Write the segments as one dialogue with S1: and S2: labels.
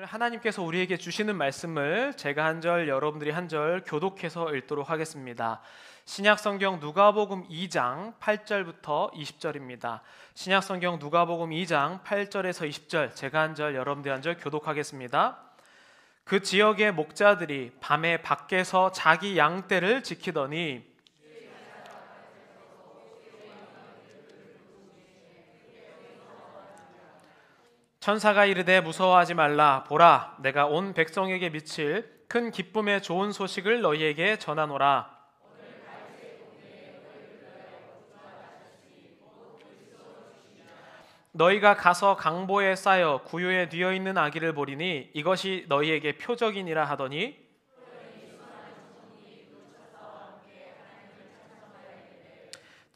S1: 하나님께서 우리에게 주시는 말씀을 제가 한 절, 여러분들이 한 절 교독해서 읽도록 하겠습니다. 신약성경 누가복음 2장 8절부터 20절입니다. 신약성경 누가복음 2장 8절에서 20절 제가 한 절, 여러분들이 한 절 교독하겠습니다. 그 지역의 목자들이 밤에 밖에서 자기 양떼를 지키더니 천사가 이르되 무서워하지 말라. 보라, 내가 온 백성에게 미칠 큰 기쁨의 좋은 소식을 너희에게 전하노라. 너희가 가서 강보에 쌓여 구유에 뉘어 있는 아기를 보리니 이것이 너희에게 표적이니라 하더니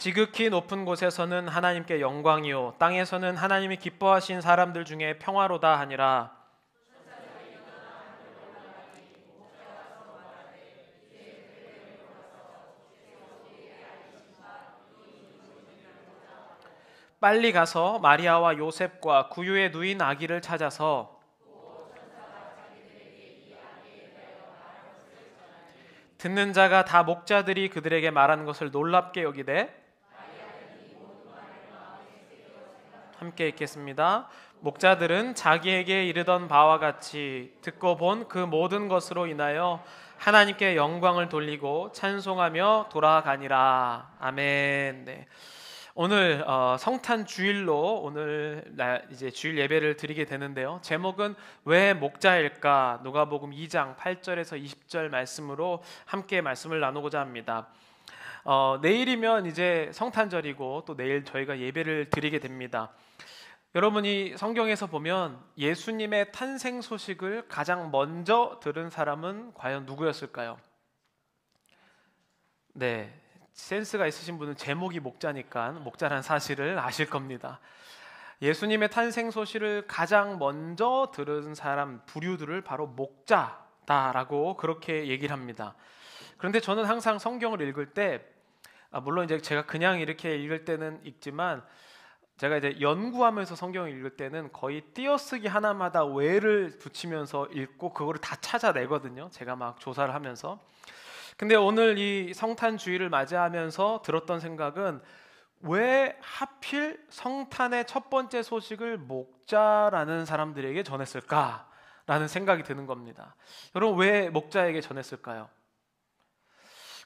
S1: 지극히 높은 곳에서는 하나님께 영광이요 땅에서는 하나님이 기뻐하신 사람들 중에 평화로다 하니라. 빨리 가서 마리아와 요셉과 구유에 누인 아기를 찾아서 듣는 자가 다 목자들이 그들에게 말한 것을 놀랍게 여기되 함께 읽겠습니다. 목자들은 자기에게 이르던 바와 같이 듣고 본 그 모든 것으로 인하여 하나님께 영광을 돌리고 찬송하며 돌아가니라. 아멘. 네. 오늘 성탄 주일로 오늘 이제 주일 예배를 드리게 되는데요. 제목은 왜 목자일까? 누가복음 2장 8절에서 20절 말씀으로 함께 말씀을 나누고자 합니다. 내일이면 이제 성탄절이고 또 내일 저희가 예배를 드리게 됩니다. 여러분이 성경에서 보면 예수님의 탄생 소식을 가장 먼저 들은 사람은 과연 누구였을까요? 네, 센스가 있으신 분은 제목이 목자니까 목자란 사실을 아실 겁니다. 예수님의 탄생 소식을 가장 먼저 들은 사람 부류들을 바로 목자다라고 그렇게 얘기를 합니다. 그런데 저는 항상 성경을 읽을 때 물론 이제 제가 그냥 이렇게 읽을 때는 읽지만 제가 이제 연구하면서 성경을 읽을 때는 거의 띄어쓰기 하나마다 왜를 붙이면서 읽고 그거를 다 찾아내거든요. 제가 막 조사를 하면서. 근데 오늘 이 성탄 주일을 맞이하면서 들었던 생각은 왜 하필 성탄의 첫 번째 소식을 목자라는 사람들에게 전했을까라는 생각이 드는 겁니다. 여러분, 왜 목자에게 전했을까요?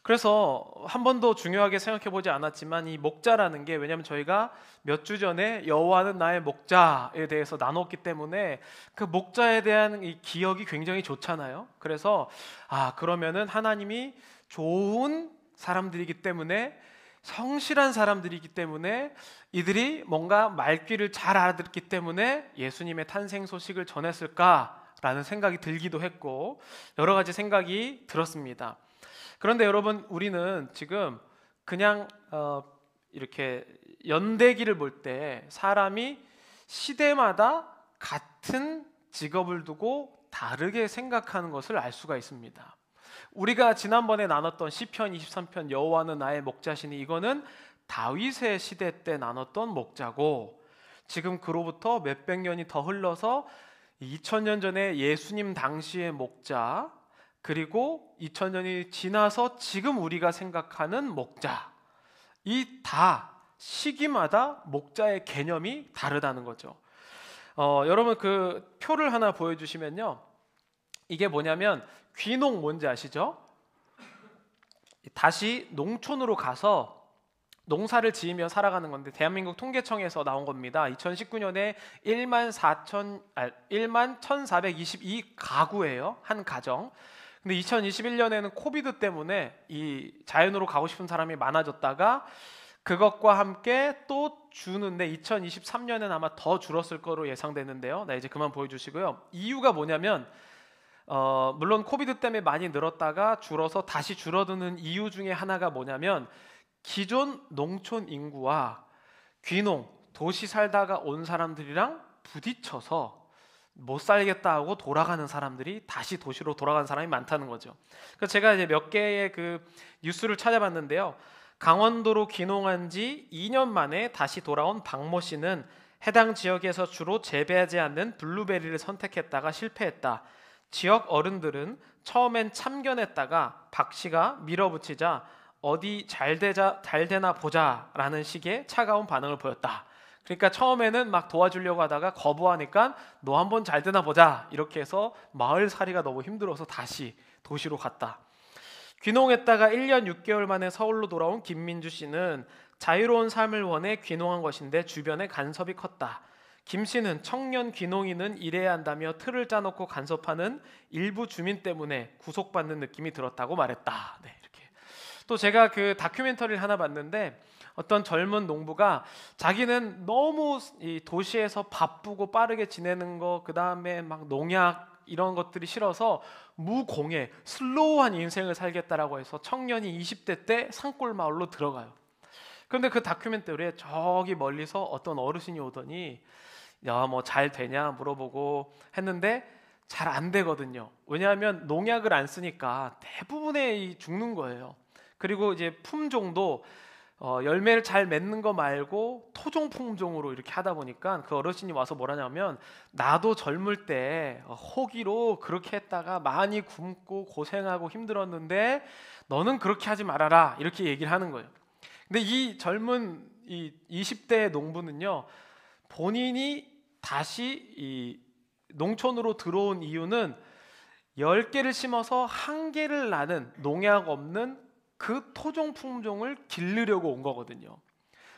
S1: 그래서 한 번도 중요하게 생각해 보지 않았지만 이 목자라는 게, 왜냐하면 저희가 몇 주 전에 여호와는 나의 목자에 대해서 나눴기 때문에 그 목자에 대한 이 기억이 굉장히 좋잖아요. 그래서 그러면은 하나님이 좋은 사람들이기 때문에, 성실한 사람들이기 때문에, 이들이 뭔가 말귀를 잘 알아듣기 때문에 예수님의 탄생 소식을 전했을까라는 생각이 들기도 했고 여러 가지 생각이 들었습니다. 그런데 여러분, 우리는 지금 그냥 이렇게 연대기를 볼 때 사람이 시대마다 같은 직업을 두고 다르게 생각하는 것을 알 수가 있습니다. 우리가 지난번에 나눴던 시편 23편 여호와는 나의 목자시니, 이거는 다윗의 시대 때 나눴던 목자고, 지금 그로부터 몇백 년이 더 흘러서 2000년 전에 예수님 당시의 목자, 그리고 2000년이 지나서 지금 우리가 생각하는 목자, 이 다 시기마다 목자의 개념이 다르다는 거죠. 여러분, 그 표를 하나 보여주시면요, 이게 뭐냐면 귀농 뭔지 아시죠? 다시 농촌으로 가서 농사를 지으며 살아가는 건데, 대한민국 통계청에서 나온 겁니다. 2019년에 1만 1422 가구예요, 한 가정. 근데 2021년에는 코비드 때문에 이 자연으로 가고 싶은 사람이 많아졌다가 그것과 함께 또 주는데 2023년에는 아마 더 줄었을 거로 예상되는데요. 이제 그만 보여주시고요. 이유가 뭐냐면 물론 코비드 때문에 많이 늘었다가 줄어서 다시 줄어드는 이유 중에 하나가 뭐냐면, 기존 농촌 인구와 귀농, 도시 살다가 온 사람들이랑 부딪혀서 못 살겠다 하고 돌아가는 사람들이 다시 도시로 돌아가는 사람이 많다는 거죠. 그래서 제가 이제 몇 개의 그 뉴스를 찾아봤는데요. 강원도로 귀농한 지 2년 만에 다시 돌아온 박모 씨는 해당 지역에서 주로 재배하지 않는 블루베리를 선택했다가 실패했다. 지역 어른들은 처음엔 참견했다가 박 씨가 밀어붙이자 어디 잘 되나 보자라는 식의 차가운 반응을 보였다. 그러니까 처음에는 막 도와주려고 하다가 거부하니까 너 한번 잘 되나 보자 이렇게 해서 마을살이가 너무 힘들어서 다시 도시로 갔다. 귀농했다가 1년 6개월 만에 서울로 돌아온 김민주 씨는 자유로운 삶을 원해 귀농한 것인데 주변에 간섭이 컸다. 김 씨는 청년 귀농인은 일해야 한다며 틀을 짜놓고 간섭하는 일부 주민 때문에 구속받는 느낌이 들었다고 말했다. 네, 이렇게. 또 제가 그 다큐멘터리를 하나 봤는데 어떤 젊은 농부가 자기는 너무 이 도시에서 바쁘고 빠르게 지내는 거, 그 다음에 막 농약 이런 것들이 싫어서 무공해 슬로우한 인생을 살겠다라고 해서 청년이 20대 때 산골 마을로 들어가요. 그런데 그 다큐멘터리에 저기 멀리서 어떤 어르신이 오더니 야, 뭐 잘 되냐 물어보고 했는데 잘 안 되거든요. 왜냐하면 농약을 안 쓰니까 대부분의 죽는 거예요. 그리고 이제 품종도 열매를 잘 맺는 거 말고 토종 품종으로 이렇게 하다 보니까 그 어르신이 와서 뭐라냐면 나도 젊을 때 호기로 그렇게 했다가 많이 굶고 고생하고 힘들었는데 너는 그렇게 하지 말아라 이렇게 얘기를 하는 거예요. 근데 이 젊은 이 20대 농부는요, 본인이 다시 이 농촌으로 들어온 이유는 10개를 심어서 1개를 나는 농약 없는 그 토종 품종을 기르려고 온 거거든요.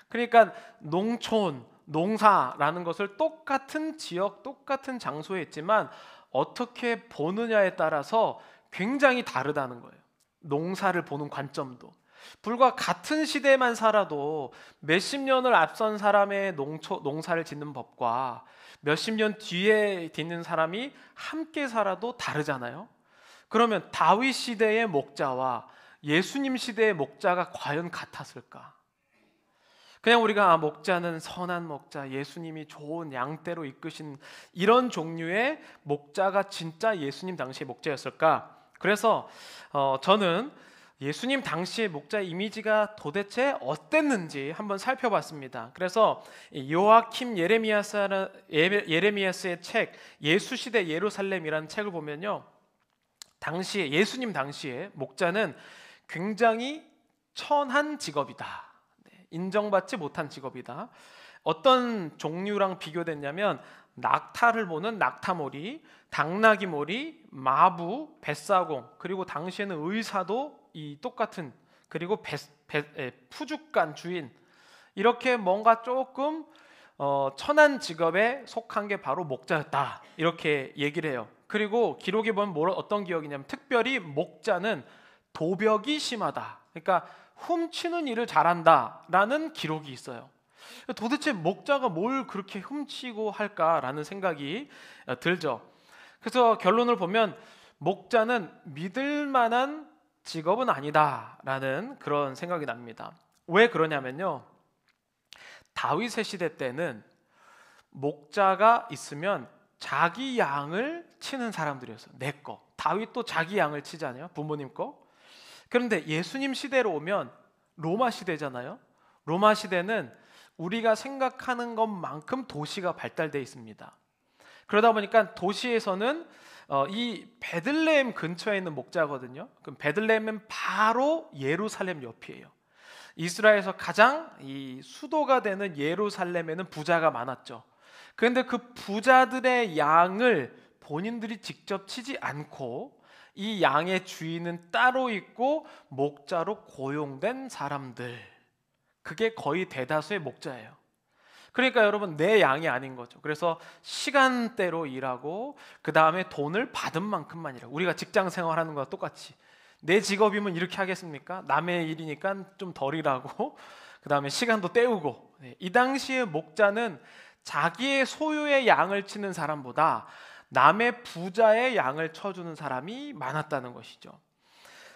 S1: 그러니까 농촌, 농사라는 것을 똑같은 지역, 똑같은 장소에 있지만 어떻게 보느냐에 따라서 굉장히 다르다는 거예요. 농사를 보는 관점도. 불과 같은 시대만 살아도 몇십 년을 앞선 사람의 농사를 짓는 법과 몇십 년 뒤에 있는 사람이 함께 살아도 다르잖아요. 그러면 다윗 시대의 목자와 예수님 시대의 목자가 과연 같았을까? 그냥 우리가 목자는 선한 목자, 예수님이 좋은 양떼로 이끄신 이런 종류의 목자가 진짜 예수님 당시의 목자였을까? 그래서 저는 예수님 당시의 목자 이미지가 도대체 어땠는지 한번 살펴봤습니다. 그래서 요아킴 예레미야스의 책 예수 시대 예루살렘이라는 책을 보면요, 당시 예수님 당시에 목자는 굉장히 천한 직업이다. 인정받지 못한 직업이다. 어떤 종류랑 비교됐냐면 낙타를 보는 낙타몰이, 당나귀몰이, 마부, 뱃사공, 그리고 당시에는 의사도 이 똑같은, 그리고 푸주간 주인, 이렇게 뭔가 조금 천한 직업에 속한 게 바로 목자였다 이렇게 얘기를 해요. 그리고 기록에 보면 어떤 기억이냐면 특별히 목자는 도벽이 심하다. 그러니까 훔치는 일을 잘한다라는 기록이 있어요. 도대체 목자가 뭘 그렇게 훔치고 할까라는 생각이 들죠. 그래서 결론을 보면 목자는 믿을 만한 직업은 아니다라는 그런 생각이 납니다. 왜 그러냐면요, 다윗의 시대 때는 목자가 있으면 자기 양을 치는 사람들이었어요. 내 거. 다윗도 자기 양을 치잖아요, 부모님 거. 그런데 예수님 시대로 오면 로마 시대잖아요. 로마 시대는 우리가 생각하는 것만큼 도시가 발달되어 있습니다. 그러다 보니까 도시에서는 이 베들레헴 근처에 있는 목자거든요. 그럼 베들레헴은 바로 예루살렘 옆이에요. 이스라엘에서 가장 이 수도가 되는 예루살렘에는 부자가 많았죠. 그런데 그 부자들의 양을 본인들이 직접 치지 않고 이 양의 주인은 따로 있고 목자로 고용된 사람들, 그게 거의 대다수의 목자예요. 그러니까 여러분, 내 양이 아닌 거죠. 그래서 시간대로 일하고 그 다음에 돈을 받은 만큼만 일하고, 우리가 직장 생활하는 거와 똑같이 내 직업이면 이렇게 하겠습니까? 남의 일이니까 좀 덜 일하고 그 다음에 시간도 때우고. 이 당시에 목자는 자기의 소유의 양을 치는 사람보다 남의 부자의 양을 쳐주는 사람이 많았다는 것이죠.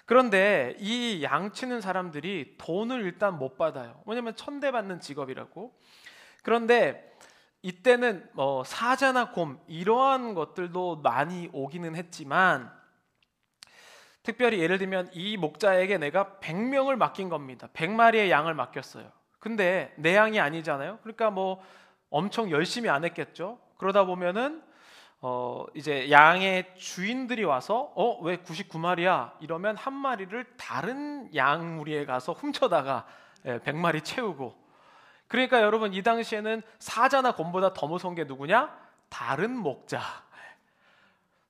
S1: 그런데 이 양 치는 사람들이 돈을 일단 못 받아요. 왜냐하면 천대받는 직업이라고. 그런데 이때는 사자나 곰 이러한 것들도 많이 오기는 했지만, 특별히 예를 들면 이 목자에게 내가 100명을 맡긴 겁니다. 100마리의 양을 맡겼어요. 근데 내 양이 아니잖아요. 그러니까 엄청 열심히 안 했겠죠. 그러다 보면은 이제 양의 주인들이 와서 왜 99마리야? 이러면 한 마리를 다른 양 무리에 가서 훔쳐다가 100마리 채우고. 그러니까 여러분, 이 당시에는 사자나 곰보다 더 무서운 게 누구냐? 다른 목자.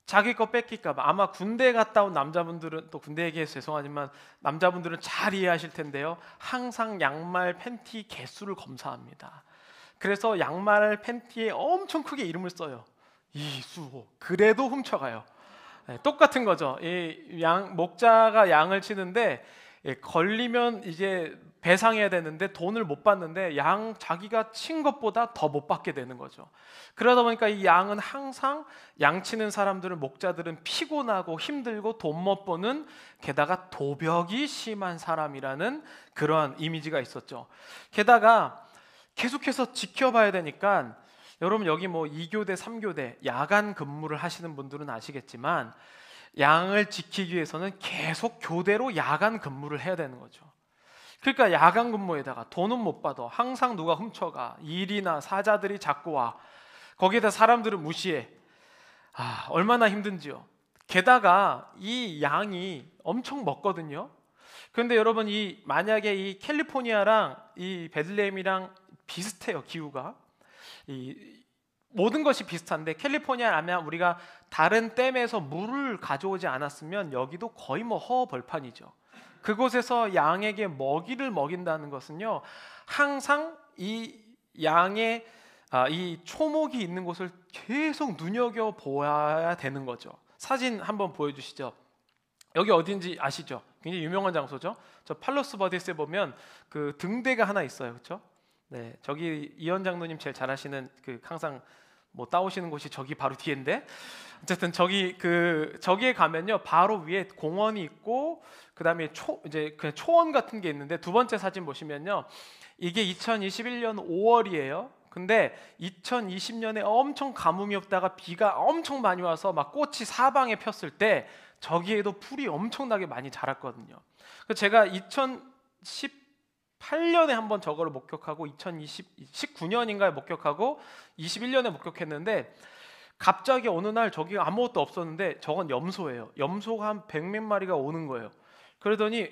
S1: 자기 거 뺏길까 봐. 아마 군대 갔다 온 남자분들은, 또 군대 얘기해서 죄송하지만 남자분들은 잘 이해하실 텐데요, 항상 양말 팬티 개수를 검사합니다. 그래서 양말 팬티에 엄청 크게 이름을 써요. 이수호. 그래도 훔쳐가요. 똑같은 거죠. 이 목자가 양을 치는데 걸리면 이제 배상해야 되는데 돈을 못 받는데 자기가 친 것보다 더 못 받게 되는 거죠. 그러다 보니까 이 양은 항상 양 치는 사람들은, 목자들은 피곤하고 힘들고 돈 못 버는, 게다가 도벽이 심한 사람이라는 그러한 이미지가 있었죠. 게다가 계속해서 지켜봐야 되니까, 여러분 여기 뭐 2교대, 3교대 야간 근무를 하시는 분들은 아시겠지만, 양을 지키기 위해서는 계속 교대로 야간 근무를 해야 되는 거죠. 그러니까 야간 근무에다가 돈은 못 받아. 항상 누가 훔쳐가. 일이나 사자들이 자꾸 와. 거기에다 사람들은 무시해. 얼마나 힘든지요. 게다가 이 양이 엄청 먹거든요. 그런데 여러분, 만약에 이 캘리포니아랑 이 베들레헴이랑 비슷해요, 기후가. 모든 것이 비슷한데, 캘리포니아라면 우리가 다른 댐에서 물을 가져오지 않았으면 여기도 거의 뭐 허허벌판이죠. 그곳에서 양에게 먹이를 먹인다는 것은요, 항상 이 양의 이 초목이 있는 곳을 계속 눈여겨 보아야 되는 거죠. 사진 한번 보여주시죠. 여기 어딘지 아시죠? 굉장히 유명한 장소죠. 저 팔로스 버디스에 보면 그 등대가 하나 있어요, 그렇죠? 네, 저기 이현 장로님 제일 잘하시는 그 항상 뭐 따오시는 곳이 저기 바로 뒤인데, 어쨌든 저기에 가면요, 바로 위에 공원이 있고, 그 다음에 이제 그냥 초원 같은 게 있는데, 두 번째 사진 보시면요, 이게 2021년 5월이에요. 근데 2020년에 엄청 가뭄이 없다가 비가 엄청 많이 와서 막 꽃이 사방에 폈을 때 저기에도 풀이 엄청나게 많이 자랐거든요. 그래서 제가 2018년에 한번 저거를 목격하고 2019년인가에 목격하고 21년에 목격했는데, 갑자기 어느 날 저기 아무것도 없었는데 저건 염소예요. 염소가 한 100몇 마리가 오는 거예요. 그러더니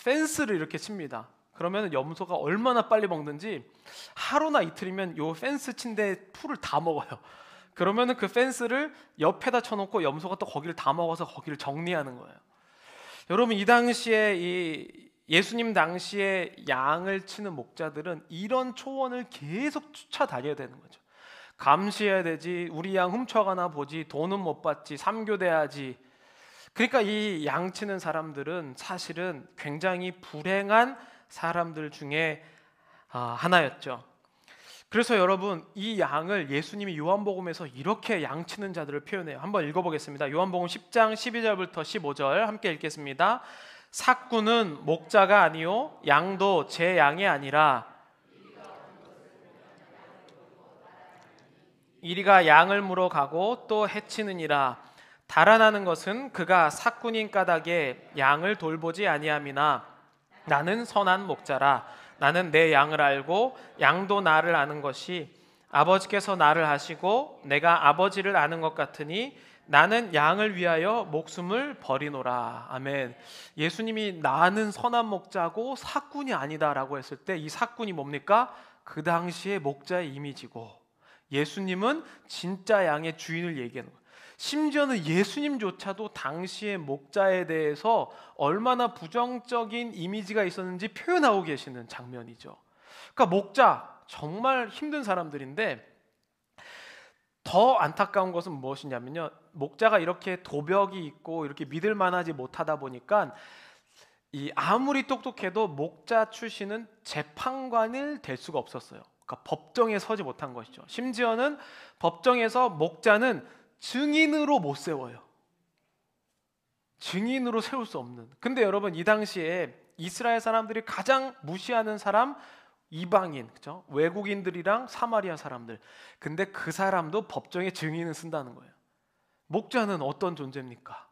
S1: 펜스를 이렇게 칩니다. 그러면 염소가 얼마나 빨리 먹는지 하루나 이틀이면 요 펜스 친 데 풀을 다 먹어요. 그러면은 그 펜스를 옆에다 쳐놓고 염소가 또 거기를 다 먹어서 거기를 정리하는 거예요. 여러분, 이 당시에 예수님 당시에 양을 치는 목자들은 이런 초원을 계속 쫓아다녀야 되는 거죠. 감시해야 되지, 우리 양 훔쳐가나 보지, 돈은 못 받지, 삼교대하지. 그러니까 이 양 치는 사람들은 사실은 굉장히 불행한 사람들 중에 하나였죠. 그래서 여러분, 이 양을 예수님이 요한복음에서 이렇게 양 치는 자들을 표현해요. 한번 읽어보겠습니다. 요한복음 10장 12절부터 15절 함께 읽겠습니다. 삭구는 목자가 아니요 양도 제 양이 아니라 이리가 양을 물어 가고 또 해치느니라. 달아나는 것은 그가 삭군인 까닭에 양을 돌보지 아니함이나 나는 선한 목자라. 나는 내 양을 알고 양도 나를 아는 것이 아버지께서 나를 아시고 내가 아버지를 아는 것 같으니 나는 양을 위하여 목숨을 버리노라. 아멘. 예수님이 나는 선한 목자고 삭군이 아니다라고 했을 때, 이 삭군이 뭡니까? 그 당시의 목자의 이미지고, 예수님은 진짜 양의 주인을 얘기하는 거예요. 심지어는 예수님조차도 당시의 목자에 대해서 얼마나 부정적인 이미지가 있었는지 표현하고 계시는 장면이죠. 그러니까 목자, 정말 힘든 사람들인데, 더 안타까운 것은 무엇이냐면요, 목자가 이렇게 도벽이 있고 이렇게 믿을 만하지 못하다 보니까 아무리 똑똑해도 목자 출신은 재판관을 될 수가 없었어요. 그러니까 법정에 서지 못한 것이죠. 심지어는 법정에서 목자는 증인으로 못 세워요. 증인으로 세울 수 없는. 근데 여러분, 이 당시에 이스라엘 사람들이 가장 무시하는 사람, 이방인, 그죠? 외국인들이랑 사마리아 사람들. 근데 그 사람도 법정에 증인을 쓴다는 거예요. 목자는 어떤 존재입니까?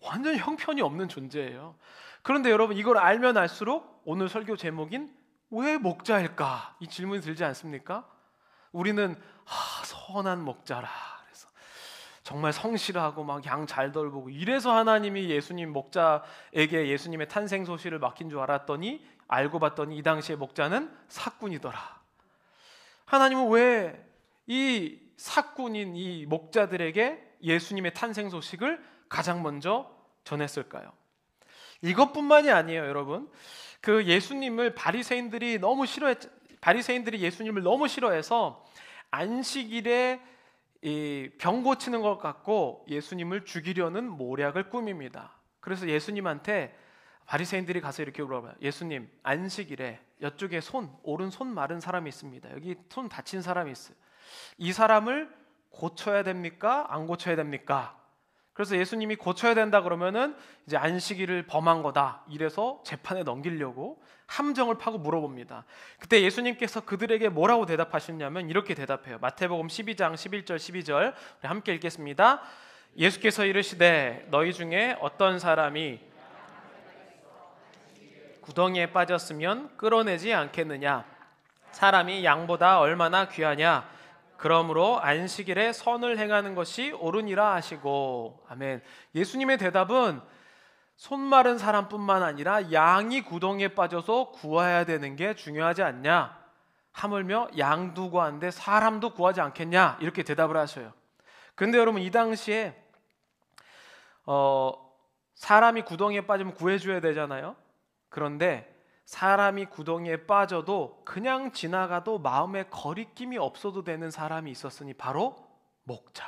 S1: 완전 형편이 없는 존재예요. 그런데 여러분, 이걸 알면 알수록 오늘 설교 제목인 왜 목자일까? 이 질문이 들지 않습니까? 우리는 선한 목자라. 그래서 정말 성실하고 막 양 잘 돌보고 이래서 하나님이 예수님 목자에게 예수님의 탄생 소식을 맡긴 줄 알았더니 알고 봤더니 이 당시의 목자는 사꾼이더라. 하나님은 왜 이 사꾼인 이 목자들에게 예수님의 탄생 소식을 가장 먼저 전했을까요? 이것뿐만이 아니에요, 여러분. 그 예수님을 바리새인들이 예수님을 너무 싫어해서 안식일에 병 고치는 것 같고 예수님을 죽이려는 모략을 꾸밉니다. 그래서 예수님한테 바리새인들이 가서 이렇게 물어봐요. 예수님, 안식일에 이쪽에 오른손 마른 사람이 있습니다. 여기 손 다친 사람이 있어요. 이 사람을 고쳐야 됩니까? 안 고쳐야 됩니까? 그래서 예수님이 고쳐야 된다 그러면은 이제 안식일을 범한 거다. 이래서 재판에 넘기려고 함정을 파고 물어봅니다. 그때 예수님께서 그들에게 뭐라고 대답하셨냐면 이렇게 대답해요. 마태복음 12장 11절 12절 우리 함께 읽겠습니다. 예수께서 이르시되 너희 중에 어떤 사람이 구덩이에 빠졌으면 끌어내지 않겠느냐? 사람이 양보다 얼마나 귀하냐? 그러므로 안식일에 선을 행하는 것이 옳으니라 하시고. 아멘. 예수님의 대답은 손 마른 사람뿐만 아니라 양이 구덩이에 빠져서 구해야 되는 게 중요하지 않냐? 하물며 양도 구하는데 사람도 구하지 않겠냐? 이렇게 대답을 하셔요. 근데 여러분 이 당시에 사람이 구덩이에 빠지면 구해줘야 되잖아요. 그런데 사람이 구덩이에 빠져도 그냥 지나가도 마음에 거리낌이 없어도 되는 사람이 있었으니 바로 목자.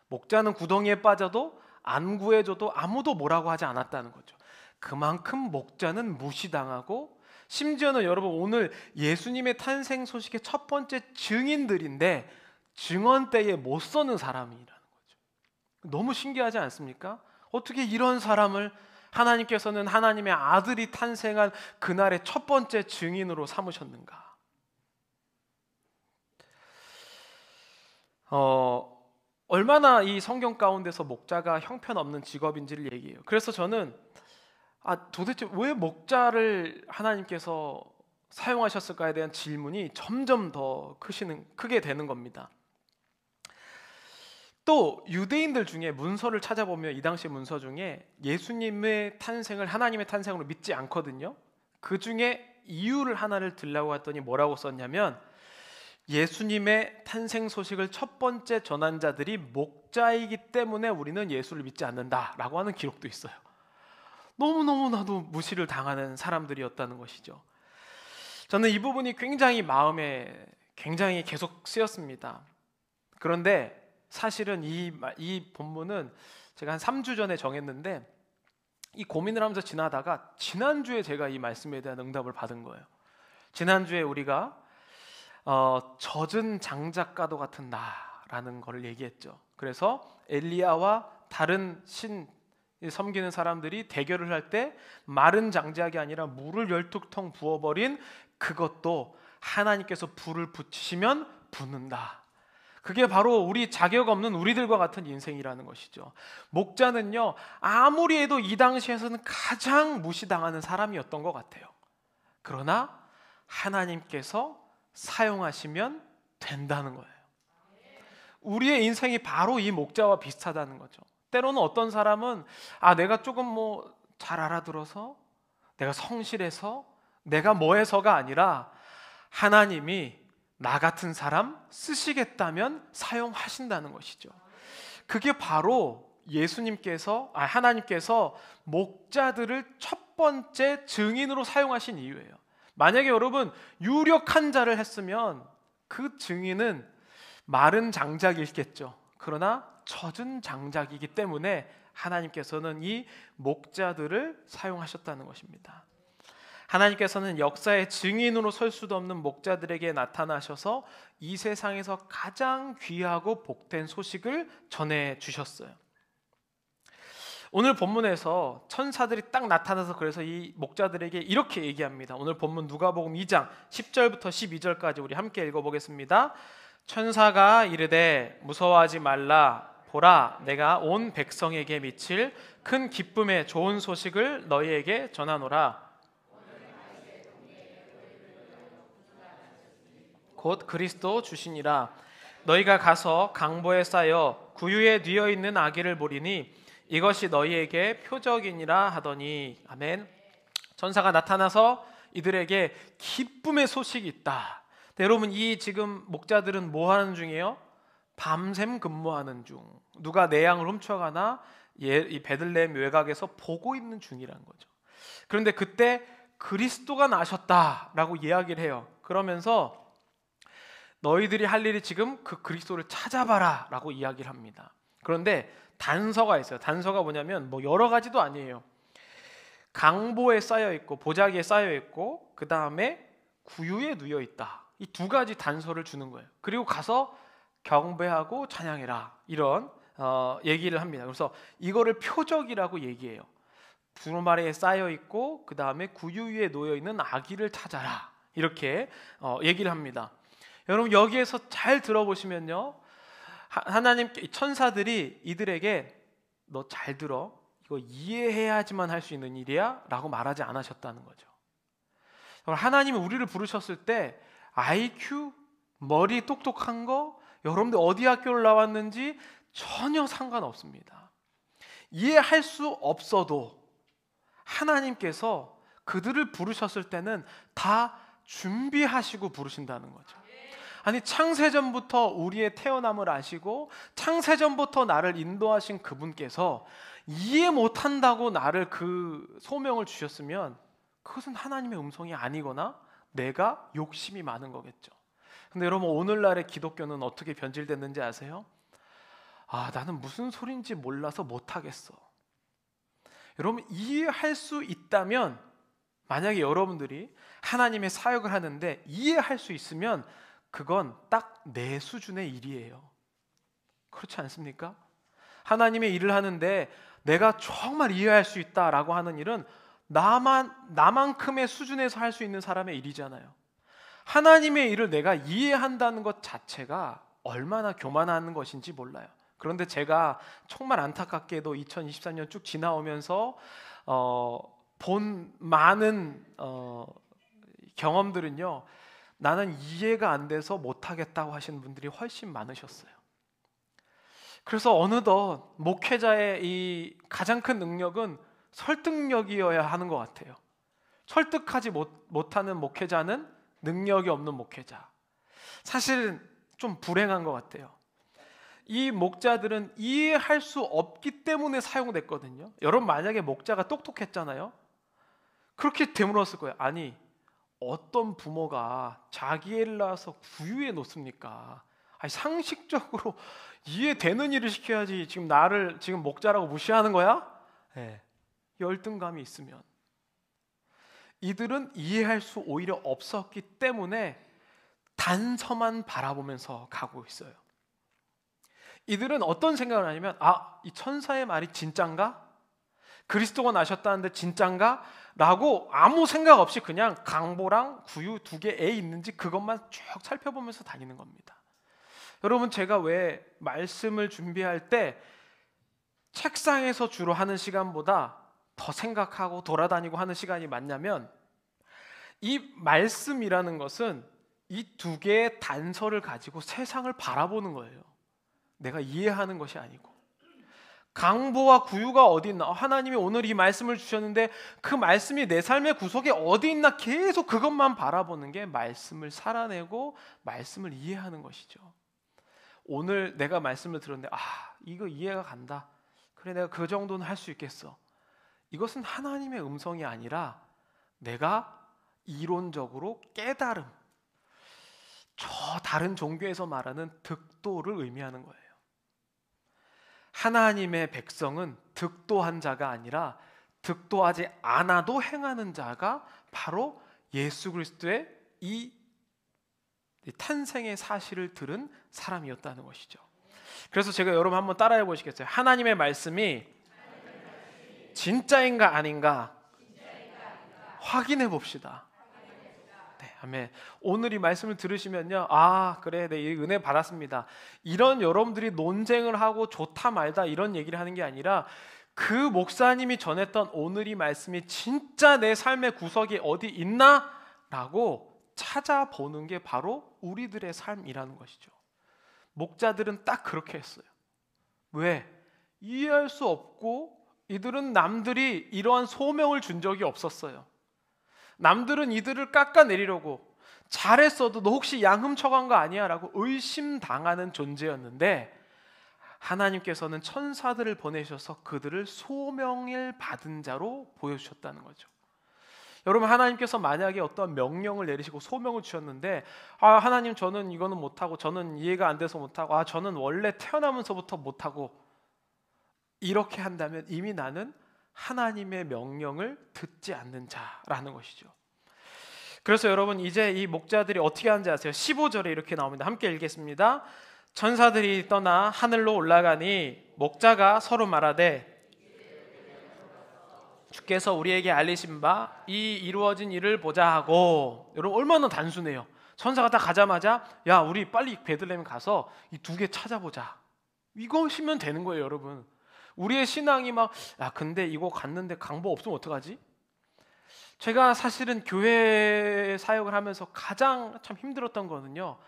S1: 목자는 구덩이에 빠져도 안 구해줘도 아무도 뭐라고 하지 않았다는 거죠. 그만큼 목자는 무시당하고 심지어는 여러분 오늘 예수님의 탄생 소식의 첫 번째 증인들인데 증언대에 못 서는 사람이라는 거죠. 너무 신기하지 않습니까? 어떻게 이런 사람을 하나님께서는 하나님의 아들이 탄생한 그날의 첫 번째 증인으로 삼으셨는가? 얼마나 이 성경 가운데서 목자가 형편없는 직업인지를 얘기해요. 그래서 저는 도대체 왜 목자를 하나님께서 사용하셨을까에 대한 질문이 점점 더 크게 되는 겁니다. 또 유대인들 중에 문서를 찾아보면 이 당시 문서 중에 예수님의 탄생을 하나님의 탄생으로 믿지 않거든요. 그 중에 이유를 하나를 들라고 했더니 뭐라고 썼냐면 예수님의 탄생 소식을 첫 번째 전한 자들이 목자이기 때문에 우리는 예수를 믿지 않는다라고 하는 기록도 있어요. 너무너무나도 무시를 당하는 사람들이었다는 것이죠. 저는 이 부분이 굉장히 마음에 계속 쓰였습니다. 그런데 사실은 이 본문은 제가 한 3주 전에 정했는데 이 고민을 하면서 지나다가 지난주에 제가 이 말씀에 대한 응답을 받은 거예요. 지난주에 우리가 젖은 장작과도 같은 나라는 걸 얘기했죠. 그래서 엘리야와 다른 신 섬기는 사람들이 대결을 할 때 마른 장작이 아니라 물을 12통 부어버린 그것도 하나님께서 불을 붙이시면 붙는다. 그게 바로 우리 자격 없는 우리들과 같은 인생이라는 것이죠. 목자는요 아무리 해도 이 당시에서는 가장 무시당하는 사람이었던 것 같아요. 그러나 하나님께서 사용하시면 된다는 거예요. 우리의 인생이 바로 이 목자와 비슷하다는 거죠. 때로는 어떤 사람은 내가 조금 잘 알아들어서 내가 성실해서 내가 뭐해서가 아니라 하나님이 나 같은 사람 쓰시겠다면 사용하신다는 것이죠. 그게 바로 하나님께서 목자들을 첫 번째 증인으로 사용하신 이유예요. 만약에 여러분 유력한 자를 했으면 그 증인은 마른 장작이겠죠. 그러나 젖은 장작이기 때문에 하나님께서는 이 목자들을 사용하셨다는 것입니다. 하나님께서는 역사의 증인으로 설 수도 없는 목자들에게 나타나셔서 이 세상에서 가장 귀하고 복된 소식을 전해 주셨어요. 오늘 본문에서 천사들이 딱 나타나서 그래서 이 목자들에게 이렇게 얘기합니다. 오늘 본문 누가복음 2장 10절부터 12절까지 우리 함께 읽어보겠습니다. 천사가 이르되 무서워하지 말라. 보라, 내가 온 백성에게 미칠 큰 기쁨의 좋은 소식을 너희에게 전하노라. 곧 그리스도 주시니라. 너희가 가서 강보에 쌓여 구유에 뉘어 있는 아기를 보리니 이것이 너희에게 표적이니라 하더니. 아멘. 천사가 나타나서 이들에게 기쁨의 소식이 있다. 네, 여러분, 이 지금 목자들은 뭐 하는 중이에요? 밤샘 근무하는 중. 누가 내 양을 훔쳐가나 이 베들레헴 외곽에서 보고 있는 중이라는 거죠. 그런데 그때 그리스도가 나셨다라고 이야기를 해요. 그러면서 너희들이 할 일이 지금 그 그리스도를 찾아봐라 라고 이야기를 합니다. 그런데 단서가 있어요. 단서가 뭐냐면 뭐 여러 가지도 아니에요. 강보에 쌓여 있고 보자기에 쌓여 있고 그 다음에 구유에 누워 있다. 이 두 가지 단서를 주는 거예요. 그리고 가서 경배하고 찬양해라, 이런 얘기를 합니다. 그래서 이거를 표적이라고 얘기해요. 두루마리에 쌓여 있고 그 다음에 구유 위에 놓여 있는 아기를 찾아라, 이렇게 얘기를 합니다. 여러분, 여기에서 잘 들어보시면요, 하나님 천사들이 이들에게 너 잘 들어, 이거 이해해야지만 할 수 있는 일이야 라고 말하지 않으셨다는 거죠. 하나님이 우리를 부르셨을 때 IQ, 머리 똑똑한 거, 여러분들 어디 학교를 나왔는지 전혀 상관없습니다. 이해할 수 없어도 하나님께서 그들을 부르셨을 때는 다 준비하시고 부르신다는 거죠. 아니, 창세전부터 우리의 태어남을 아시고 창세전부터 나를 인도하신 그분께서 이해 못한다고 나를 그 소명을 주셨으면 그것은 하나님의 음성이 아니거나 내가 욕심이 많은 거겠죠. 근데 여러분, 오늘날의 기독교는 어떻게 변질됐는지 아세요? 나는 무슨 소린지 몰라서 못하겠어. 여러분, 이해할 수 있다면, 만약에 여러분들이 하나님의 사역을 하는데 이해할 수 있으면 그건 딱 내 수준의 일이에요. 그렇지 않습니까? 하나님의 일을 하는데 내가 정말 이해할 수 있다라고 하는 일은 나만큼의 수준에서 할 수 있는 사람의 일이잖아요. 하나님의 일을 내가 이해한다는 것 자체가 얼마나 교만한 것인지 몰라요. 그런데 제가 정말 안타깝게도 2023년 쭉 지나오면서 본 많은 경험들은요, 나는 이해가 안 돼서 못하겠다고 하시는 분들이 훨씬 많으셨어요. 그래서 어느덧 목회자의 이 가장 큰 능력은 설득력이어야 하는 것 같아요. 설득하지 못하는 목회자는 능력이 없는 목회자. 사실은 좀 불행한 것 같아요. 이 목자들은 이해할 수 없기 때문에 사용됐거든요. 여러분, 만약에 목자가 똑똑했잖아요, 그렇게 되물었을 거예요. 아니, 어떤 부모가 자기 애를 낳아서 구유에 놓습니까? 아니, 상식적으로 이해되는 일을 시켜야지 지금 나를 지금 목자라고 무시하는 거야? 네. 열등감이 있으면. 이들은 이해할 수 오히려 없었기 때문에 단서만 바라보면서 가고 있어요. 이들은 어떤 생각을 하냐면, 이 천사의 말이 진짠가? 그리스도가 나셨다는데 진짠가? 라고 아무 생각 없이 그냥 강보랑 구유 두 개에 있는지 그것만 쭉 살펴보면서 다니는 겁니다. 여러분, 제가 왜 말씀을 준비할 때 책상에서 주로 하는 시간보다 더 생각하고 돌아다니고 하는 시간이 많냐면, 이 말씀이라는 것은 이 두 개의 단서를 가지고 세상을 바라보는 거예요. 내가 이해하는 것이 아니고. 강보와 구유가 어디 있나? 하나님이 오늘 이 말씀을 주셨는데 그 말씀이 내 삶의 구석에 어디 있나? 계속 그것만 바라보는 게 말씀을 살아내고 말씀을 이해하는 것이죠. 오늘 내가 말씀을 들었는데 이거 이해가 간다. 그래, 내가 그 정도는 할 수 있겠어. 이것은 하나님의 음성이 아니라 내가 이론적으로 깨달음, 저 다른 종교에서 말하는 득도를 의미하는 거예요. 하나님의 백성은 득도한 자가 아니라 득도하지 않아도 행하는 자가 바로 예수 그리스도의 이 탄생의 사실을 들은 사람이었다는 것이죠. 그래서 제가 여러분 한번 따라해 보시겠어요? 하나님의 말씀이 진짜인가 아닌가 확인해 봅시다. 네, 아멘. 오늘 이 말씀을 들으시면요, 그래, 이 은혜 받았습니다, 이런 여러분들이 논쟁을 하고 좋다 말다 이런 얘기를 하는 게 아니라 그 목사님이 전했던 오늘 이 말씀이 진짜 내 삶의 구석이 어디 있나? 라고 찾아보는 게 바로 우리들의 삶이라는 것이죠. 목자들은 딱 그렇게 했어요. 왜? 이해할 수 없고 이들은 남들이 이러한 소명을 준 적이 없었어요. 남들은 이들을 깎아내리려고 잘했어도 너 혹시 양 훔쳐간 거 아니야? 라고 의심당하는 존재였는데 하나님께서는 천사들을 보내셔서 그들을 소명을 받은 자로 보여주셨다는 거죠. 여러분, 하나님께서 만약에 어떤 명령을 내리시고 소명을 주셨는데 하나님 저는 이거는 못하고 저는 이해가 안 돼서 못하고 저는 원래 태어나면서부터 못하고 이렇게 한다면 이미 나는 하나님의 명령을 듣지 않는 자라는 것이죠. 그래서 여러분 이제 이 목자들이 어떻게 하는지 아세요? 15절에 이렇게 나옵니다. 함께 읽겠습니다. 천사들이 떠나 하늘로 올라가니 목자가 서로 말하되 주께서 우리에게 알리신 바 이 이루어진 일을 보자 하고. 여러분 얼마나 단순해요. 천사가 딱 가자마자 야 우리 빨리 베들레헴 가서 이 2개 찾아보자, 이것이면 되는 거예요. 여러분 우리의 신앙이 막 근데 이거 갔는데 강보 없으면 어떡하지? 제가 사실은 교회 사역을 하면서 가장 참 힘들었던 거는요,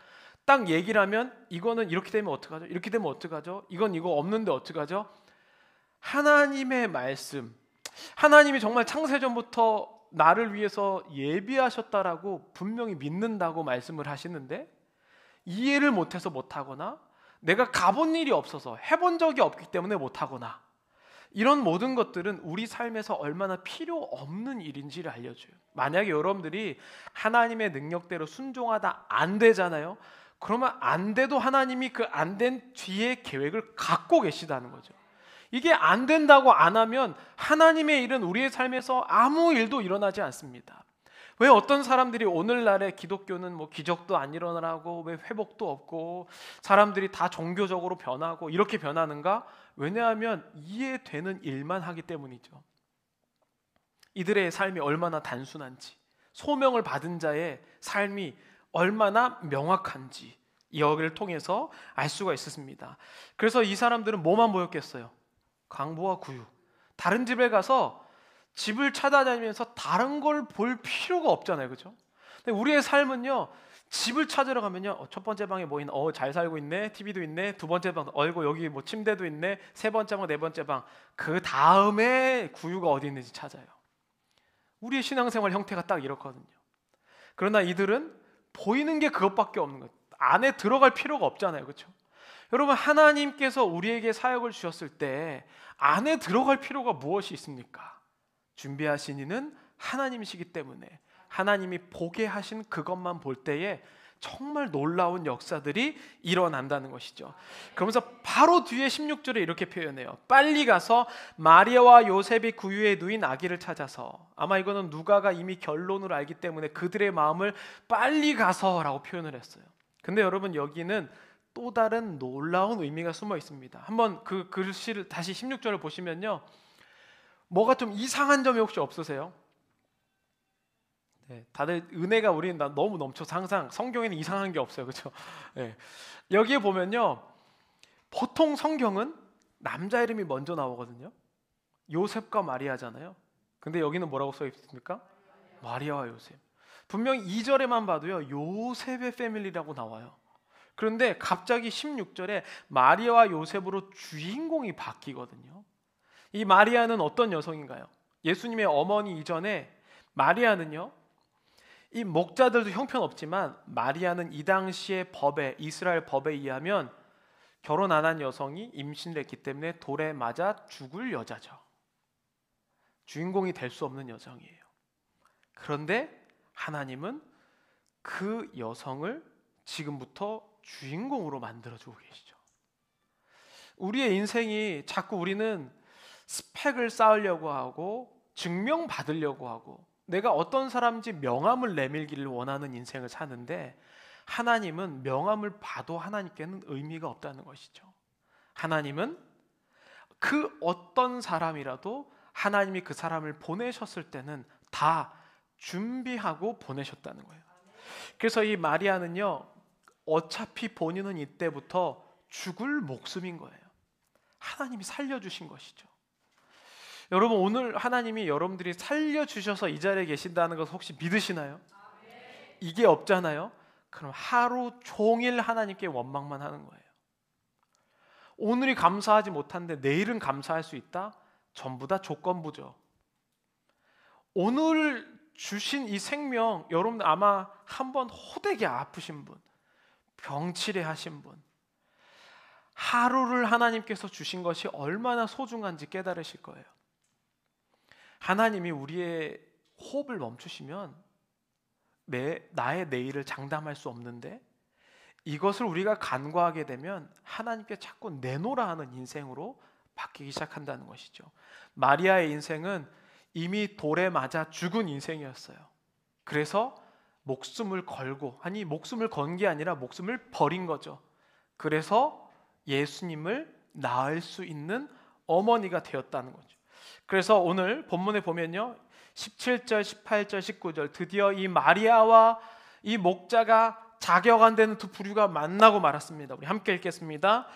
S1: 딱 얘기를 하면 이거는 이렇게 되면 어떡하죠? 이렇게 되면 어떡하죠? 이건 이거 없는데 어떡하죠? 하나님의 말씀, 하나님이 정말 창세전부터 나를 위해서 예비하셨다라고 분명히 믿는다고 말씀을 하시는데 이해를 못해서 못하거나 내가 가본 일이 없어서 해본 적이 없기 때문에 못하거나 이런 모든 것들은 우리 삶에서 얼마나 필요 없는 일인지를 알려줘요. 만약에 여러분들이 하나님의 능력대로 순종하다 안 되잖아요. 그러면 안 돼도 하나님이 그 안 된 뒤에 계획을 갖고 계시다는 거죠. 이게 안 된다고 안 하면 하나님의 일은 우리의 삶에서 아무 일도 일어나지 않습니다. 왜 어떤 사람들이 오늘날의 기독교는 뭐 기적도 안 일어나고 왜 회복도 없고 사람들이 다 종교적으로 변하고 이렇게 변하는가? 왜냐하면 이해되는 일만 하기 때문이죠. 이들의 삶이 얼마나 단순한지, 소명을 받은 자의 삶이 얼마나 명확한지 여기를 통해서 알 수가 있었습니다. 그래서 이 사람들은 뭐만 보였겠어요? 강보와 구유. 다른 집에 가서 집을 찾아다니면서 다른 걸 볼 필요가 없잖아요, 그렇죠? 근데 우리의 삶은요, 집을 찾으러 가면요, 첫 번째 방에 뭐 있나? 잘 살고 있네. TV도 있네. 두 번째 방, 여기 뭐 침대도 있네. 세 번째 방, 네 번째 방. 그 다음에 구유가 어디 있는지 찾아요. 우리의 신앙생활 형태가 딱 이렇거든요. 그러나 이들은 보이는 게 그것밖에 없는 거예요. 안에 들어갈 필요가 없잖아요, 그렇죠? 여러분 하나님께서 우리에게 사역을 주셨을 때 안에 들어갈 필요가 무엇이 있습니까? 준비하신 이는 하나님이시기 때문에 하나님이 보게 하신 그것만 볼 때에 정말 놀라운 역사들이 일어난다는 것이죠. 그러면서 바로 뒤에 16절에 이렇게 표현해요. 빨리 가서 마리아와 요셉이 구유에 누인 아기를 찾아서. 아마 이거는 누가가 이미 결론을 알기 때문에 그들의 마음을 빨리 가서라고 표현을 했어요. 근데 여러분 여기는 또 다른 놀라운 의미가 숨어 있습니다. 한번 그 글씨를 다시 16절을 보시면요, 뭐가 좀 이상한 점이 혹시 없으세요? 네, 다들 은혜가 우리는 너무 넘쳐서 항상 성경에는 이상한 게 없어요, 그렇죠? 네, 여기에 보면요, 보통 성경은 남자 이름이 먼저 나오거든요. 요셉과 마리아잖아요. 근데 여기는 뭐라고 써 있습니까? 마리아와 요셉. 분명히 2절에만 봐도요, 요셉의 패밀리라고 나와요. 그런데 갑자기 16절에 마리아와 요셉으로 주인공이 바뀌거든요. 이 마리아는 어떤 여성인가요? 예수님의 어머니 이전에 마리아는요, 이 목자들도 형편없지만 마리아는 이 당시의 법에, 이스라엘 법에 의하면 결혼 안 한 여성이 임신을 했기 때문에 돌에 맞아 죽을 여자죠. 주인공이 될 수 없는 여성이에요. 그런데 하나님은 그 여성을 지금부터 주인공으로 만들어주고 계시죠. 우리의 인생이 자꾸 우리는 스펙을 쌓으려고 하고 증명받으려고 하고 내가 어떤 사람인지 명함을 내밀기를 원하는 인생을 사는데, 하나님은 명함을 봐도 하나님께는 의미가 없다는 것이죠. 하나님은 그 어떤 사람이라도 하나님이 그 사람을 보내셨을 때는 다 준비하고 보내셨다는 거예요. 그래서 이 마리아는요, 어차피 본인은 이때부터 죽을 목숨인 거예요. 하나님이 살려주신 것이죠. 여러분 오늘 하나님이 여러분들이 살려주셔서 이 자리에 계신다는 것을 혹시 믿으시나요? 이게 없잖아요. 그럼 하루 종일 하나님께 원망만 하는 거예요. 오늘이 감사하지 못한데 내일은 감사할 수 있다? 전부 다 조건부죠. 오늘 주신 이 생명, 여러분 아마 한번 호되게 아프신 분, 병치레 하신 분, 하루를 하나님께서 주신 것이 얼마나 소중한지 깨달으실 거예요. 하나님이 우리의 호흡을 멈추시면 나의 내일을 장담할 수 없는데, 이것을 우리가 간과하게 되면 하나님께 자꾸 내놓으라 하는 인생으로 바뀌기 시작한다는 것이죠. 마리아의 인생은 이미 돌에 맞아 죽은 인생이었어요. 그래서 목숨을 걸고, 아니 목숨을 건 게 아니라 목숨을 버린 거죠. 그래서 예수님을 낳을 수 있는 어머니가 되었다는 거죠. 그래서 오늘 본문에 보면요, 17절, 18절, 19절 드디어 이 마리아와 이 목자가 자격 안 되는 두 부류가 만나고 말았습니다. 우리 함께 읽겠습니다.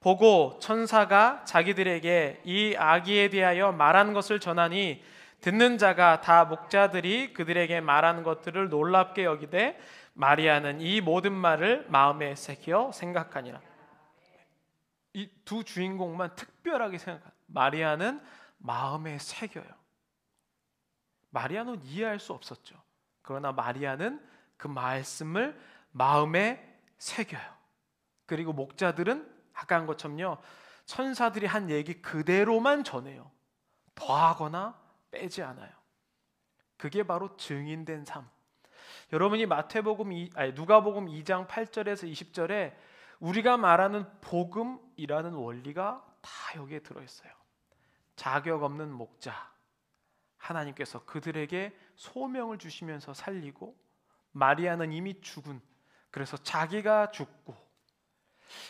S1: 보고 천사가 자기들에게 이 아기에 대하여 말한 것을 전하니 듣는 자가 다 목자들이 그들에게 말하는 것들을 놀랍게 여기되 마리아는 이 모든 말을 마음에 새겨 생각하니라. 이 두 주인공만 특별하게 생각합니다. 마리아는 마음에 새겨요. 마리아는 이해할 수 없었죠. 그러나 마리아는 그 말씀을 마음에 새겨요. 그리고 목자들은 아까 한 것처럼요, 천사들이 한 얘기 그대로만 전해요. 더하거나 빼지 않아요. 그게 바로 증인된 삶. 여러분이 누가복음 2장 8절에서 20절에 우리가 말하는 복음이라는 원리가 다 여기에 들어있어요. 자격 없는 목자, 하나님께서 그들에게 소명을 주시면서 살리고, 마리아는 이미 죽은, 그래서 자기가 죽고,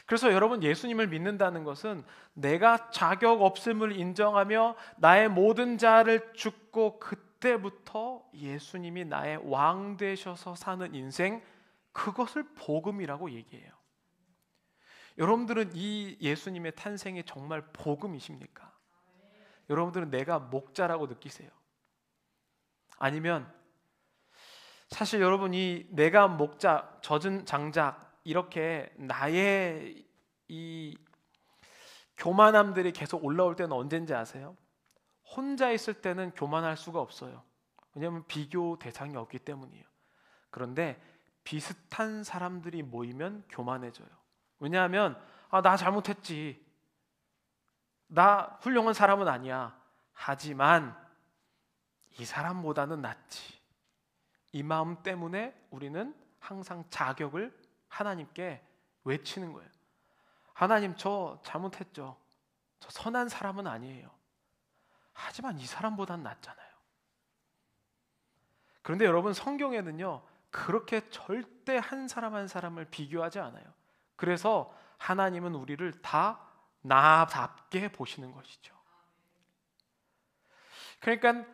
S1: 그래서 여러분 예수님을 믿는다는 것은 내가 자격 없음을 인정하며 나의 모든 자를 죽고, 그때부터 예수님이 나의 왕 되셔서 사는 인생, 그것을 복음이라고 얘기해요. 여러분들은 이 예수님의 탄생이 정말 복음이십니까? 여러분들은 내가 목자라고 느끼세요? 아니면 사실 여러분이 내가 목자, 젖은 장작, 이렇게 나의 이 교만함들이 계속 올라올 때는 언젠지 아세요? 혼자 있을 때는 교만할 수가 없어요. 왜냐하면 비교 대상이 없기 때문이에요. 그런데 비슷한 사람들이 모이면 교만해져요. 왜냐하면 나 잘못했지, 나 훌륭한 사람은 아니야, 하지만 이 사람보다는 낫지, 이 마음 때문에 우리는 항상 자격을 하나님께 외치는 거예요. 하나님, 저 잘못했죠, 저 선한 사람은 아니에요, 하지만 이 사람보다는 낫잖아요. 그런데 여러분, 성경에는요 그렇게 절대 한 사람 한 사람을 비교하지 않아요. 그래서 하나님은 우리를 다 나답게 보시는 것이죠. 그러니까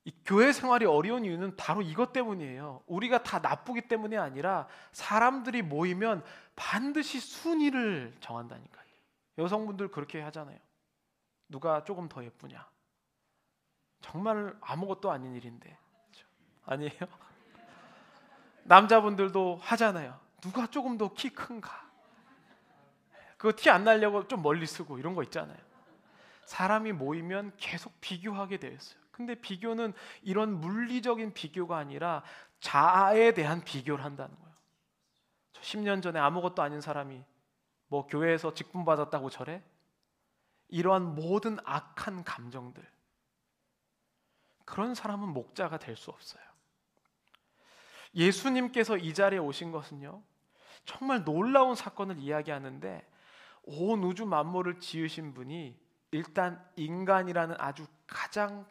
S1: 이 교회 생활이 어려운 이유는 바로 이것 때문이에요. 우리가 다 나쁘기 때문이 아니라 사람들이 모이면 반드시 순위를 정한다니까요. 여성분들 그렇게 하잖아요. 누가 조금 더 예쁘냐, 정말 아무것도 아닌 일인데, 그렇죠? 아니에요? 남자분들도 하잖아요. 누가 조금 더 키 큰가, 그거 티 안 나려고 좀 멀리 쓰고 이런 거 있잖아요. 사람이 모이면 계속 비교하게 되어 있어요. 근데 비교는 이런 물리적인 비교가 아니라 자아에 대한 비교를 한다는 거예요. 저 10년 전에 아무것도 아닌 사람이 뭐 교회에서 직분 받았다고 저래? 이러한 모든 악한 감정들, 그런 사람은 목자가 될 수 없어요. 예수님께서 이 자리에 오신 것은요 정말 놀라운 사건을 이야기하는데, 온 우주 만물을 지으신 분이 일단 인간이라는 아주 가장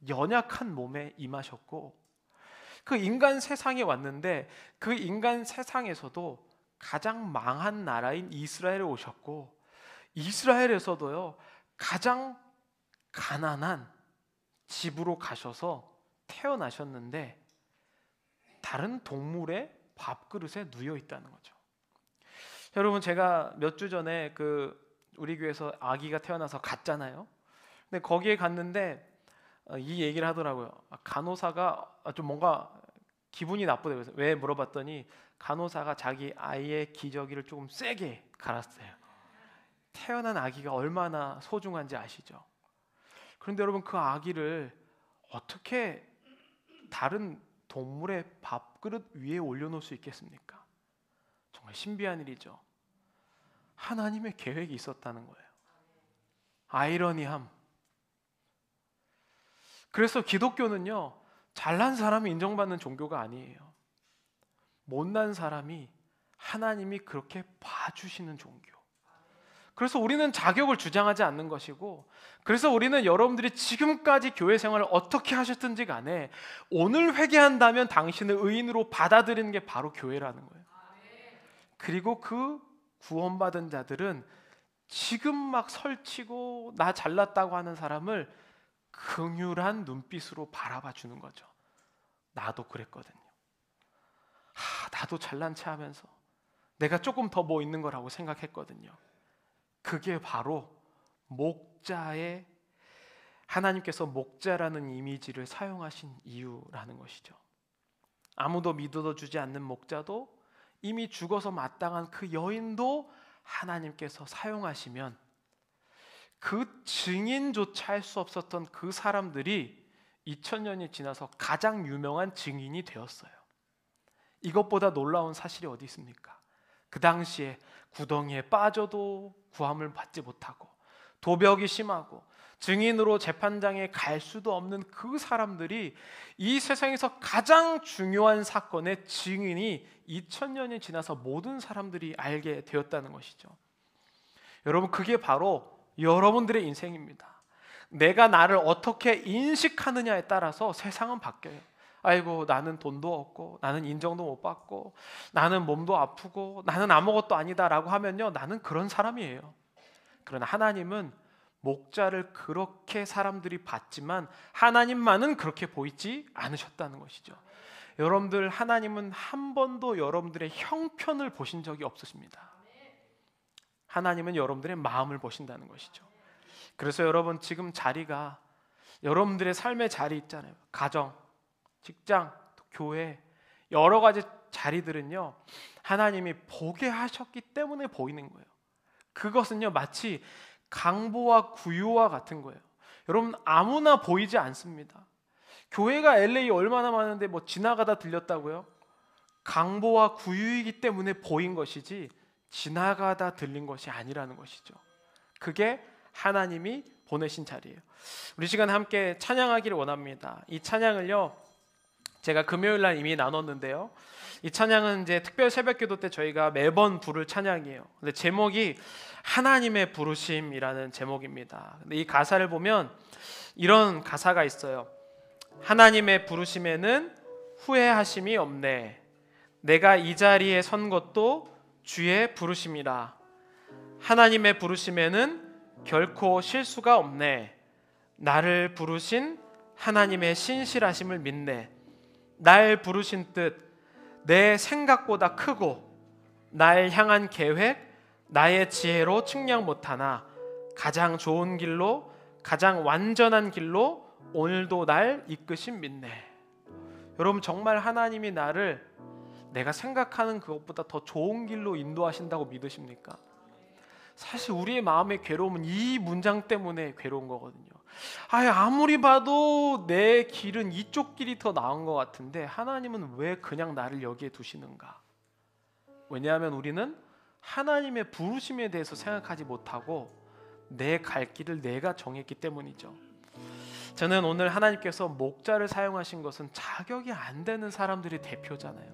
S1: 연약한 몸에 임하셨고, 그 인간 세상에 왔는데 그 인간 세상에서도 가장 망한 나라인 이스라엘에 오셨고, 이스라엘에서도요 가장 가난한 집으로 가셔서 태어나셨는데 다른 동물의 밥그릇에 누워 있다는 거죠. 여러분, 제가 몇 주 전에 우리 교회에서 아기가 태어나서 갔잖아요. 근데 거기에 갔는데 이 얘기를 하더라고요. 간호사가 좀 뭔가 기분이 나쁘대요. 그래서 왜 물어봤더니 간호사가 자기 아이의 기저귀를 조금 세게 갈았어요. 태어난 아기가 얼마나 소중한지 아시죠? 그런데 여러분, 그 아기를 어떻게 다른 동물의 밥그릇 위에 올려놓을 수 있겠습니까? 정말 신비한 일이죠. 하나님의 계획이 있었다는 거예요. 아이러니함. 그래서 기독교는요, 잘난 사람이 인정받는 종교가 아니에요. 못난 사람이 하나님이 그렇게 봐주시는 종교. 그래서 우리는 자격을 주장하지 않는 것이고, 그래서 우리는 여러분들이 지금까지 교회 생활을 어떻게 하셨든지 간에 오늘 회개한다면 당신을 의인으로 받아들이는 게 바로 교회라는 거예요. 그리고 그 구원받은 자들은 지금 막 설치고 나 잘났다고 하는 사람을 긍휼한 눈빛으로 바라봐 주는 거죠. 나도 그랬거든요. 나도 잘난 체 하면서 내가 조금 더 뭐 있는 거라고 생각했거든요. 그게 바로 목자의, 하나님께서 목자라는 이미지를 사용하신 이유라는 것이죠. 아무도 믿어주지 않는 목자도, 이미 죽어서 마땅한 그 여인도 하나님께서 사용하시면 그 증인조차 할 수 없었던 그 사람들이 2000년이 지나서 가장 유명한 증인이 되었어요. 이것보다 놀라운 사실이 어디 있습니까? 그 당시에 구덩이에 빠져도 구함을 받지 못하고 도벽이 심하고 증인으로 재판장에 갈 수도 없는 그 사람들이 이 세상에서 가장 중요한 사건의 증인이 2000년이 지나서 모든 사람들이 알게 되었다는 것이죠. 여러분, 그게 바로 여러분들의 인생입니다. 내가 나를 어떻게 인식하느냐에 따라서 세상은 바뀌어요. 아이고, 나는 돈도 없고, 나는 인정도 못 받고, 나는 몸도 아프고, 나는 아무것도 아니다라고 하면요, 나는 그런 사람이에요. 그러나 하나님은 목자를 그렇게 사람들이 봤지만 하나님만은 그렇게 보이지 않으셨다는 것이죠. 여러분들, 하나님은 한 번도 여러분들의 형편을 보신 적이 없으십니다. 하나님은 여러분들의 마음을 보신다는 것이죠. 그래서 여러분, 지금 자리가, 여러분들의 삶의 자리 있잖아요. 가정, 직장, 교회, 여러 가지 자리들은요, 하나님이 보게 하셨기 때문에 보이는 거예요. 그것은요, 마치 강보와 구유와 같은 거예요. 여러분, 아무나 보이지 않습니다. 교회가 LA 얼마나 많은데 뭐 지나가다 들렸다고요? 강보와 구유이기 때문에 보인 것이지 지나가다 들린 것이 아니라는 것이죠. 그게 하나님이 보내신 자리예요. 우리 시간 함께 찬양하기를 원합니다. 이 찬양을요, 제가 금요일 날 이미 나눴는데요, 이 찬양은 이제 특별 새벽기도 때 저희가 매번 부를 찬양이에요. 근데 제목이 하나님의 부르심이라는 제목입니다. 근데 이 가사를 보면 이런 가사가 있어요. 하나님의 부르심에는 후회하심이 없네. 내가 이 자리에 선 것도 주의 부르심이라. 하나님의 부르심에는 결코 실수가 없네. 나를 부르신 하나님의 신실하심을 믿네. 날 부르신 뜻 내 생각보다 크고 날 향한 계획 나의 지혜로 측량 못하나 가장 좋은 길로, 가장 완전한 길로 오늘도 날 이끄심 믿네. 여러분, 정말 하나님이 나를 내가 생각하는 그것보다 더 좋은 길로 인도하신다고 믿으십니까? 사실 우리의 마음의 괴로움은 이 문장 때문에 괴로운 거거든요. 아무리 봐도 내 길은 이쪽 길이 더 나은 것 같은데 하나님은 왜 그냥 나를 여기에 두시는가? 왜냐하면 우리는 하나님의 부르심에 대해서 생각하지 못하고 내 갈 길을 내가 정했기 때문이죠. 저는 오늘 하나님께서 목자를 사용하신 것은 자격이 안 되는 사람들의 대표잖아요.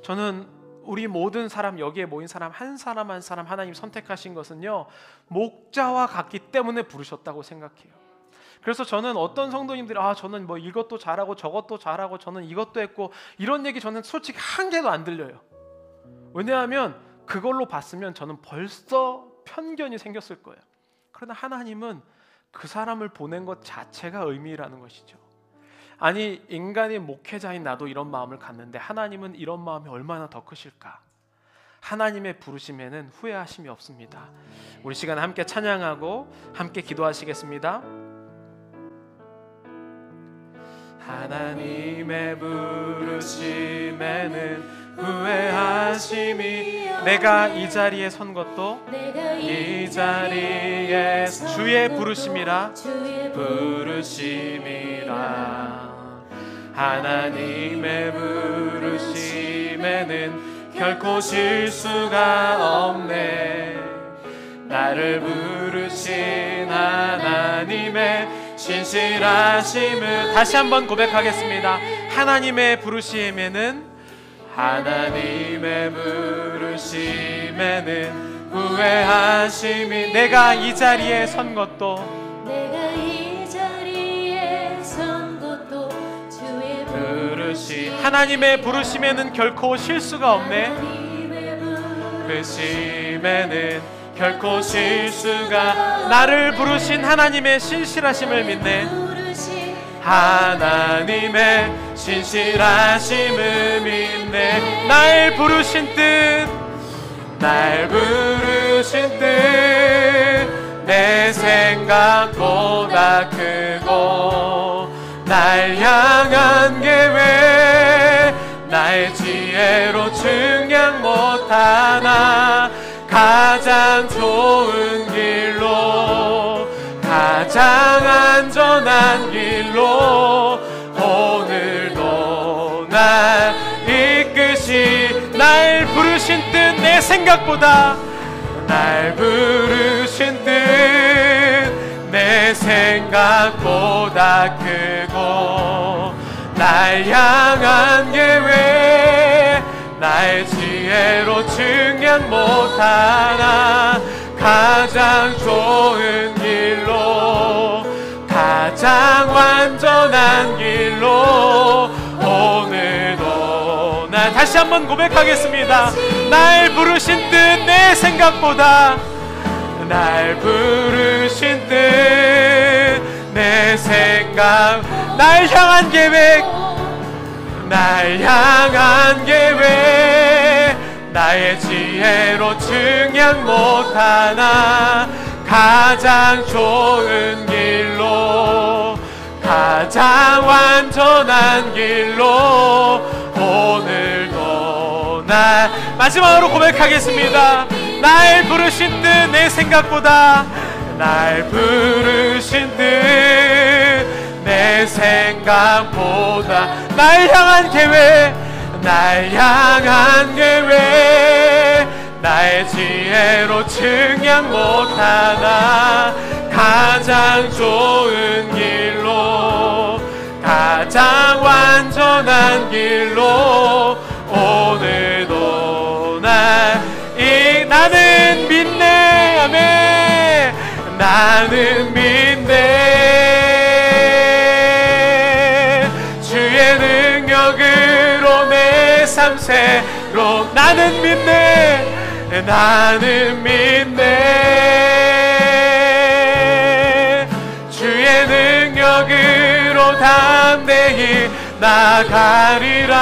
S1: 저는 우리 모든 사람, 여기에 모인 사람 한 사람 한 사람 하나님 선택하신 것은요, 목자와 같기 때문에 부르셨다고 생각해요. 그래서 저는 어떤 성도님들이 저는 뭐 이것도 잘하고 저것도 잘하고 저는 이것도 했고 이런 얘기 저는 솔직히 한 개도 안 들려요. 왜냐하면 그걸로 봤으면 저는 벌써 편견이 생겼을 거예요. 그러나 하나님은 그 사람을 보낸 것 자체가 의미라는 것이죠. 아니, 인간의 목회자인 나도 이런 마음을 갖는데 하나님은 이런 마음이 얼마나 더 크실까? 하나님의 부르심에는 후회하심이 없습니다. 우리 시간 함께 찬양하고 함께 기도하시겠습니다. 하나님의 부르심에는 후회하심이 내가 이 자리에 선 것도 이 자리에 주의 부르심이라 부르심이라 하나님의 부르심에는 결코 실수가 없네 나를 부르신 하나님의 신실하심을 다시 한번 고백하겠습니다. 하나님의 부르심에는 하나님의 부르심에는 후회하심이 내가 이 자리에 선 것도 주의 부르심 하나님의 부르심에는 결코 실수가 없네 부르심에는 결코 실수가 나를 부르신 하나님의 신실하심을 믿네 하나님의 신실하심을 믿네 날 부르신 뜻 날 부르신 뜻 내 생각보다 크고 날 향한 계획 나의 지혜로 측량 못하나 가장 좋은 길로 가장 안전한 길로 오늘도 날 이끄시 날 부르신 뜻 내 생각보다 날 부르신 뜻 내 생각보다 크고 날 향한 계획 나의 지혜로 측량 못하나 가장 좋은 길로 가장 완전한 길로 오늘도 나 다시 한번 고백하겠습니다. 날 부르신 뜻 내 생각보다 날 부르신 뜻 내 생각 날 향한 계획 날 향한 계획 나의 지혜로 측량 못하나 가장 좋은 길로 가장 완전한 길로 오늘도 날 마지막으로 고백하겠습니다. 날 부르신 뜻 내 생각보다 날 부르신 뜻 내 생각보다 날 향한 계획 날 향한 계획 나의 지혜로 측량 못하나 가장 좋은 길로 가장 완전한 길로 오늘도 나는 믿네 아멘 나는 믿네 주의 능력으로 내 삶 새로 나는 믿네 나는 믿네 주의 능력으로 담대히 나가리라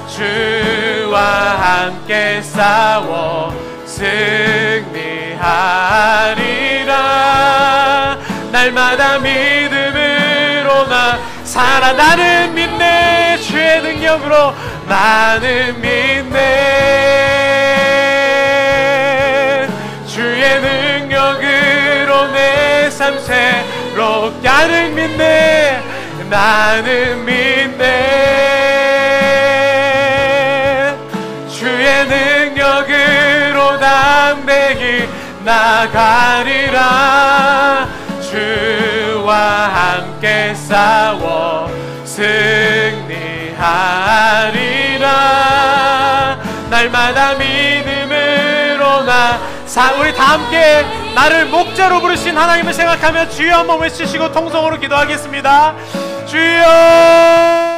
S1: 주와 함께 싸워 승리하리라 날마다 믿음으로 나 살아 나는 믿네 주의 능력으로 나는 믿네 주의 능력으로 내 삶 새롭게 나는 믿네 나는 믿네 주의 능력으로 담대히 나가리라 주와 함께 싸워 승리하리라 날마다 믿음으로 우리 다 함께 나를 목자로 부르신 하나님을 생각하며 주여 한번 외치시고 통성으로 기도하겠습니다. 주여